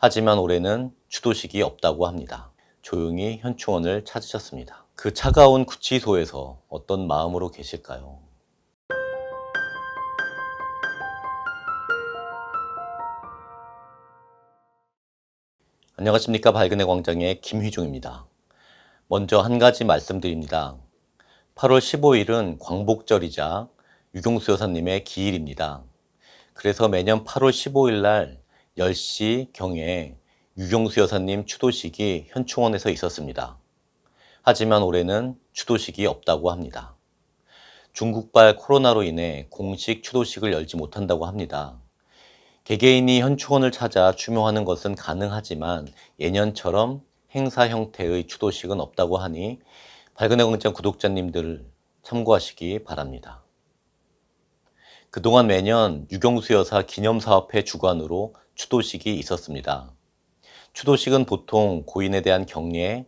하지만 올해는 추도식이 없다고 합니다. 조용히 현충원을 찾으셨습니다. 그 차가운 구치소에서 어떤 마음으로 계실까요? 안녕하십니까. 밝은의 광장의 김휘중입니다. 먼저 한 가지 말씀드립니다. 8월 15일은 광복절이자 유경수 여사님의 기일입니다. 그래서 매년 8월 15일 날 10시경에 유경수 여사님 추도식이 현충원에서 있었습니다. 하지만 올해는 추도식이 없다고 합니다. 중국발 코로나로 인해 공식 추도식을 열지 못한다고 합니다. 개개인이 현충원을 찾아 추모하는 것은 가능하지만 예년처럼 행사 형태의 추도식은 없다고 하니 밝은의 광장 구독자님들 참고하시기 바랍니다. 그동안 매년 유경수 여사 기념사업회 주관으로 추도식이 있었습니다. 추도식은 보통 고인에 대한 경례,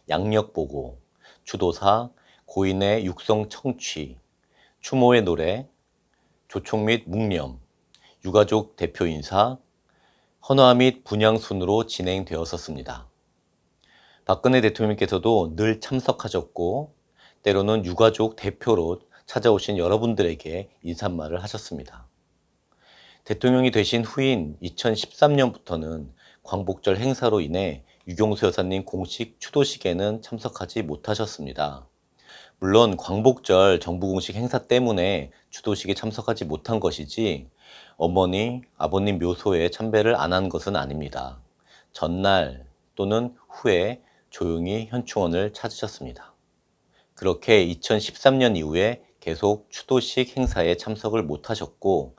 양력보고, 추도사, 고인의 육성 청취, 추모의 노래, 조총 및 묵념, 유가족 대표 인사, 헌화 및 분향 순으로 진행되었었습니다. 박근혜 대통령께서도 늘 참석하셨고 때로는 유가족 대표로 찾아오신 여러분들에게 인사말을 하셨습니다. 대통령이 되신 후인 2013년부터는 광복절 행사로 인해 유경수 여사님 공식 추도식에는 참석하지 못하셨습니다. 물론 광복절 정부 공식 행사 때문에 추도식에 참석하지 못한 것이지 어머니, 아버님 묘소에 참배를 안 한 것은 아닙니다. 전날 또는 후에 조용히 현충원을 찾으셨습니다. 그렇게 2013년 이후에 계속 추도식 행사에 참석을 못하셨고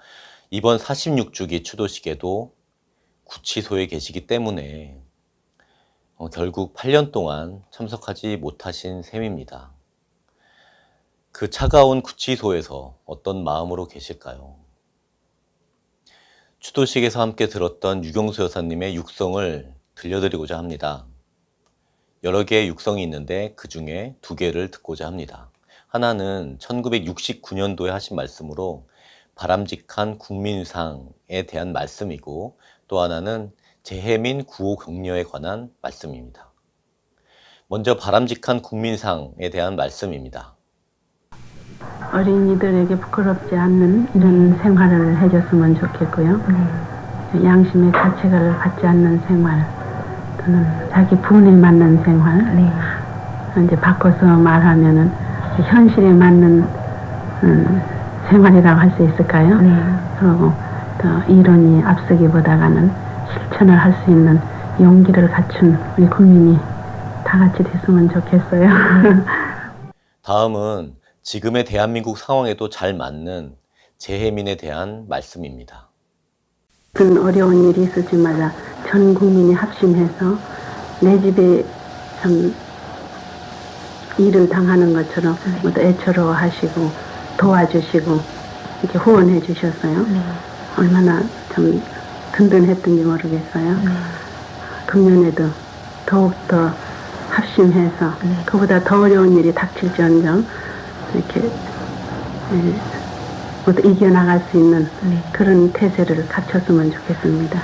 이번 46주기 추도식에도 구치소에 계시기 때문에 결국 8년 동안 참석하지 못하신 셈입니다. 그 차가운 구치소에서 어떤 마음으로 계실까요? 추도식에서 함께 들었던 유경수 여사님의 육성을 들려드리고자 합니다. 여러 개의 육성이 있는데 그 중에 2개를 듣고자 합니다. 하나는 1969년도에 하신 말씀으로 바람직한 국민상에 대한 말씀이고 또 하나는 재해민 구호 격려에 관한 말씀입니다. 먼저 바람직한 국민상에 대한 말씀입니다. 어린이들에게 부끄럽지 않는 이런 생활을 해줬으면 좋겠고요. 양심의 가책을 받지 않는 생활 또는 자기 분에 맞는 생활 이제 바꿔서 말하면은 현실에 맞는 생활이라고 할 수 있을까요? 그리고 더 이론이 앞서기보다는 실천을 할 수 있는 용기를 갖춘 우리 국민이 다 같이 됐으면 좋겠어요. 다음은 지금의 대한민국 상황에도 잘 맞는 재해민에 대한 말씀입니다. 무슨 어려운 일이 있을 때마다 전 국민이 합심해서 내 집에 참 일을 당하는 것처럼 모두 애처로워하시고 도와주시고 이렇게 후원해 주셨어요. 얼마나 참 든든했던지 모르겠어요. 금년에도 더욱더 합심해서 그보다 더 어려운 일이 닥칠지언정 이렇게 모두 이겨나갈 수 있는 그런 태세를 갖췄으면 좋겠습니다.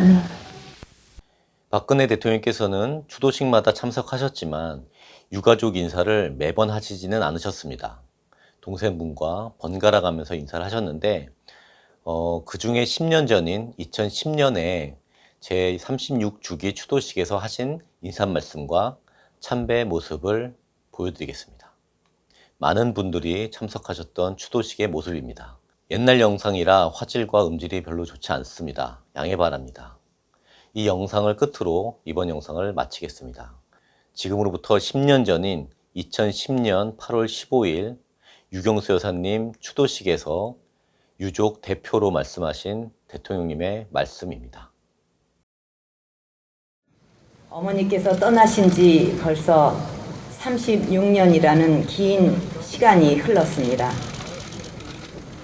박근혜 대통령께서는 추도식마다 참석하셨지만 유가족 인사를 매번 하시지는 않으셨습니다. 동생분과 번갈아 가면서 인사를 하셨는데 그 중에 10년 전인 2010년에 제36주기 추도식에서 하신 인사말씀과 참배 모습을 보여드리겠습니다. 많은 분들이 참석하셨던 추도식의 모습입니다. 옛날 영상이라 화질과 음질이 별로 좋지 않습니다. 양해 바랍니다. 이 영상을 끝으로 이번 영상을 마치겠습니다. 지금으로부터 10년 전인 2010년 8월 15일 유경수 여사님 추도식에서 유족 대표로 말씀하신 대통령님의 말씀입니다. 어머니께서 떠나신 지 벌써 36년이라는 긴 시간이 흘렀습니다.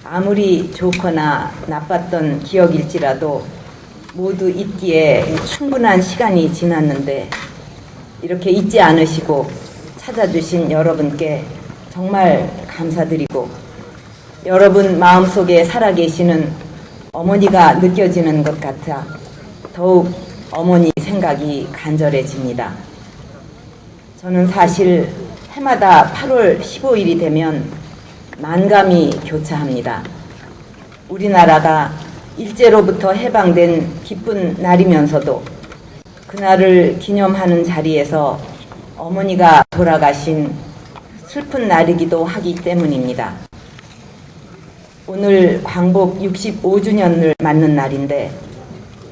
아무리 좋거나 나빴던 기억일지라도 모두 잊기에 충분한 시간이 지났는데 이렇게 잊지 않으시고 찾아주신 여러분께 정말 감사드리고 여러분 마음속에 살아계시는 어머니가 느껴지는 것 같아 더욱 어머니 생각이 간절해집니다. 저는 사실 해마다 8월 15일이 되면 만감이 교차합니다. 우리나라가 일제로부터 해방된 기쁜 날이면서도 그날을 기념하는 자리에서 어머니가 돌아가신 슬픈 날이기도 하기 때문입니다. 오늘 광복 65주년을 맞는 날인데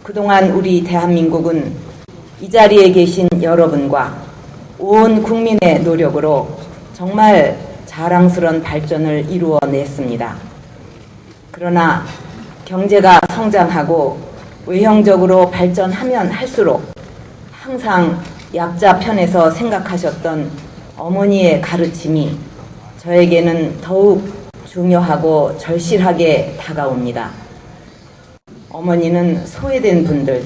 그동안 우리 대한민국은 이 자리에 계신 여러분과 온 국민의 노력으로 정말 자랑스러운 발전을 이루어냈습니다. 그러나 경제가 성장하고 외형적으로 발전하면 할수록 항상 약자 편에서 생각하셨던 어머니의 가르침이 저에게는 더욱 중요하고 절실하게 다가옵니다. 어머니는 소외된 분들,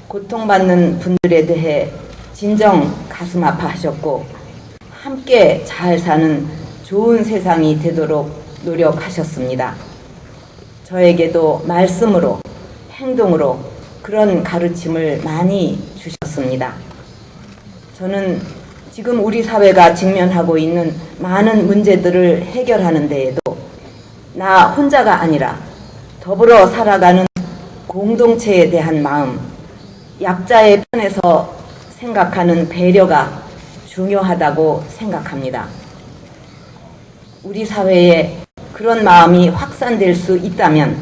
고통받는 분들에 대해 진정 가슴 아파하셨고 함께 잘 사는 좋은 세상이 되도록 노력하셨습니다. 저에게도 말씀으로, 행동으로 그런 가르침을 많이 주셨습니다. 저는 지금 우리 사회가 직면하고 있는 많은 문제들을 해결하는 데에도 나 혼자가 아니라 더불어 살아가는 공동체에 대한 마음, 약자의 편에서 생각하는 배려가 중요하다고 생각합니다. 우리 사회에 그런 마음이 확산될 수 있다면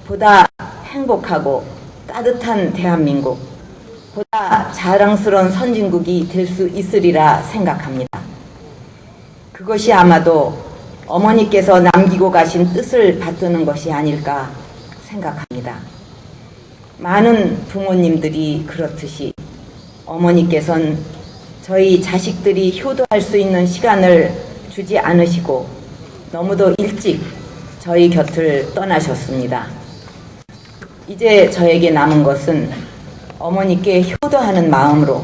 보다 행복하고 따뜻한 대한민국, 보다 자랑스러운 선진국이 될 수 있으리라 생각합니다. 그것이 아마도 어머니께서 남기고 가신 뜻을 받드는 것이 아닐까 생각합니다. 많은 부모님들이 그렇듯이 어머니께서는 저희 자식들이 효도할 수 있는 시간을 주지 않으시고 너무도 일찍 저희 곁을 떠나셨습니다. 이제 저에게 남은 것은 어머니께 효도하는 마음으로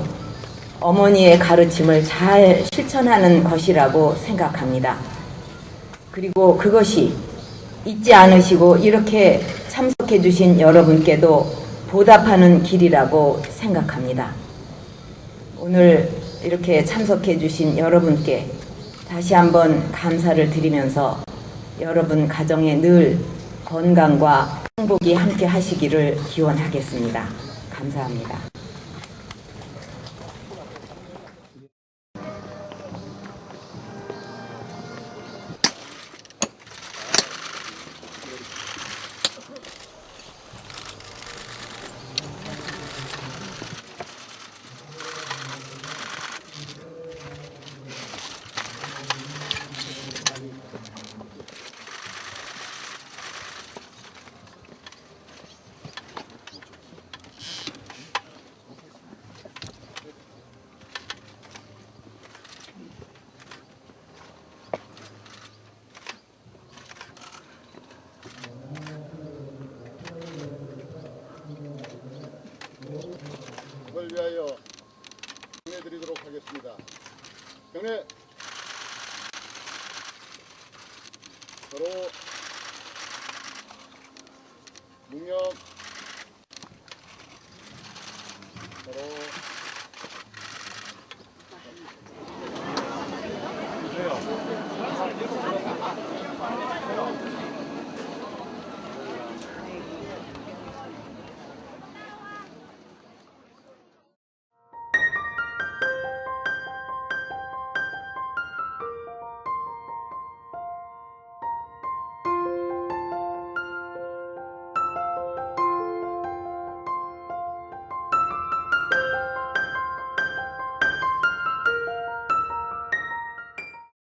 어머니의 가르침을 잘 실천하는 것이라고 생각합니다. 그리고 그것이 잊지 않으시고 이렇게 참석해 주신 여러분께도 보답하는 길이라고 생각합니다. 오늘 이렇게 참석해 주신 여러분께 다시 한번 감사를 드리면서 여러분 가정에 늘 건강과 행복이 함께 하시기를 기원하겠습니다. 감사합니다. 그걸 위하여 경례 드리도록 하겠습니다. 경례. 서로 묵념. 서로